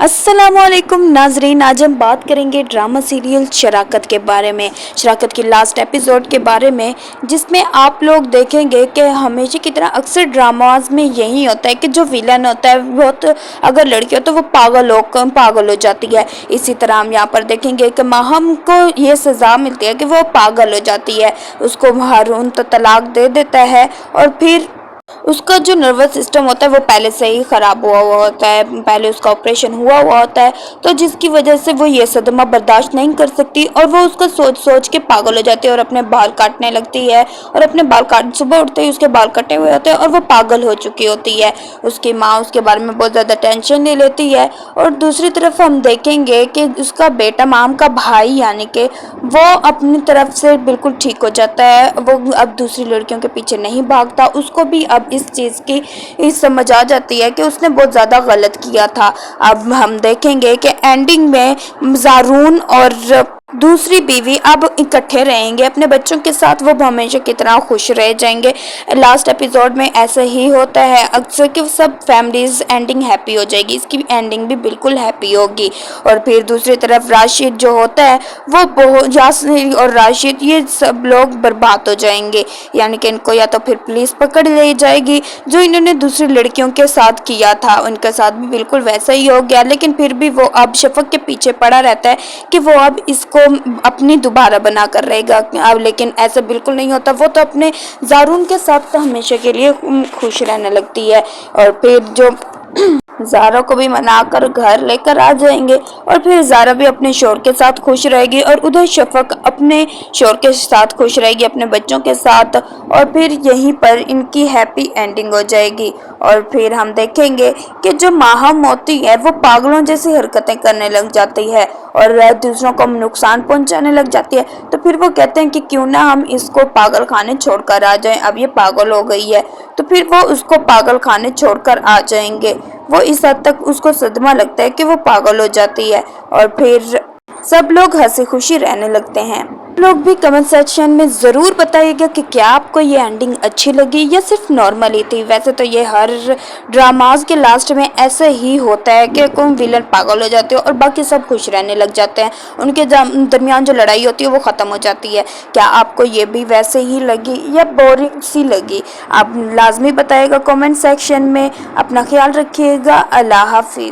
अस्सलाम वालेकुम नाजरीन, आज हम बात करेंगे ड्रामा सीरियल शराकत के बारे में। शराकत की लास्ट एपिसोड के बारे में, जिसमें आप लोग देखेंगे कि हमेशा की तरह अक्सर ड्रामाज में यही होता है कि जो विलन होता है वो तो अगर लड़की हो तो वो पागल हो जाती है। इसी तरह हम यहाँ पर देखेंगे कि माहम को ये सज़ा मिलती है कि वो पागल हो जाती है। उसको हारून तो तलाक दे देता है और फिर उसका जो नर्वस सिस्टम होता है वो पहले से ही ख़राब हुआ होता है, पहले उसका ऑपरेशन हुआ होता है, तो जिसकी वजह से वो ये सदमा बर्दाश्त नहीं कर सकती और वो उसका सोच सोच के पागल हो जाती है और अपने बाल काटने लगती है। और अपने बाल काट सुबह उठते ही उसके बाल कटे हुए होते हैं और वो पागल हो चुकी होती है। उसकी माँ उसके बारे में बहुत ज़्यादा टेंशन ले लेती है। और दूसरी तरफ हम देखेंगे कि उसका बेटा माम का भाई यानी कि वो अपनी तरफ से बिल्कुल ठीक हो जाता है। वो अब दूसरी लड़कियों के पीछे नहीं भागता। उसको भी अब इस चीज़ की समझ आ जाती है कि उसने बहुत ज़्यादा गलत किया था। अब हम देखेंगे कि एंडिंग में ज़ारून और दूसरी बीवी अब इकट्ठे रहेंगे अपने बच्चों के साथ। वो हमेशा की तरह खुश रह जाएंगे। लास्ट एपिसोड में ऐसा ही होता है अक्सर कि सब फैमिलीज एंडिंग हैप्पी हो जाएगी, इसकी एंडिंग भी बिल्कुल हैप्पी होगी। और फिर दूसरी तरफ राशिद जो होता है वो बहुत यास्मीन और राशिद ये सब लोग बर्बाद हो जाएंगे, यानी कि इनको या तो फिर पुलिस पकड़ ले जाएगी। जो इन्होंने दूसरी लड़कियों के साथ किया था उनके साथ भी बिल्कुल वैसा ही हो गया, लेकिन फिर भी वो अब शफक के पीछे पड़ा रहता है कि वो अब इसको अपनी दोबारा बना कर रहेगा। अब लेकिन ऐसा बिल्कुल नहीं होता। वो तो अपने ज़ारून के साथ तो हमेशा के लिए खुश रहने लगती है। और फिर जो ज़ारा को भी मनाकर घर लेकर आ जाएंगे और फिर ज़ारा भी अपने शोहर के साथ खुश रहेगी और उधर शफक अपने शोहर के साथ खुश रहेगी अपने बच्चों के साथ। और फिर यहीं पर इनकी हैप्पी एंडिंग हो जाएगी। और फिर हम देखेंगे कि जो माहम होती है वो पागलों जैसी हरकतें करने लग जाती है और दूसरों को नुकसान पहुंचाने लग जाती है। तो फिर वो कहते हैं कि क्यों ना हम इसको पागल खाने छोड़कर आ जाएं, अब ये पागल हो गई है। तो फिर वो उसको पागल खाने छोड़कर आ जाएंगे। वो इस हद तक उसको सदमा लगता है कि वो पागल हो जाती है और फिर सब लोग हंसी खुशी रहने लगते हैं। लोग भी कमेंट सेक्शन में ज़रूर बताइएगा कि क्या आपको ये एंडिंग अच्छी लगी या सिर्फ नॉर्मल ही थी। वैसे तो ये हर ड्रामाज के लास्ट में ऐसे ही होता है कि कोई विलन पागल हो जाते हैं और बाकी सब खुश रहने लग जाते हैं, उनके दरमियान जो लड़ाई होती है वो ख़त्म हो जाती है। क्या आपको ये भी वैसे ही लगी या बोरिंग सी लगी? आप लाजमी बताइएगा कमेंट सेक्शन में। अपना ख्याल रखिएगा। अल्लाह हाफिज़।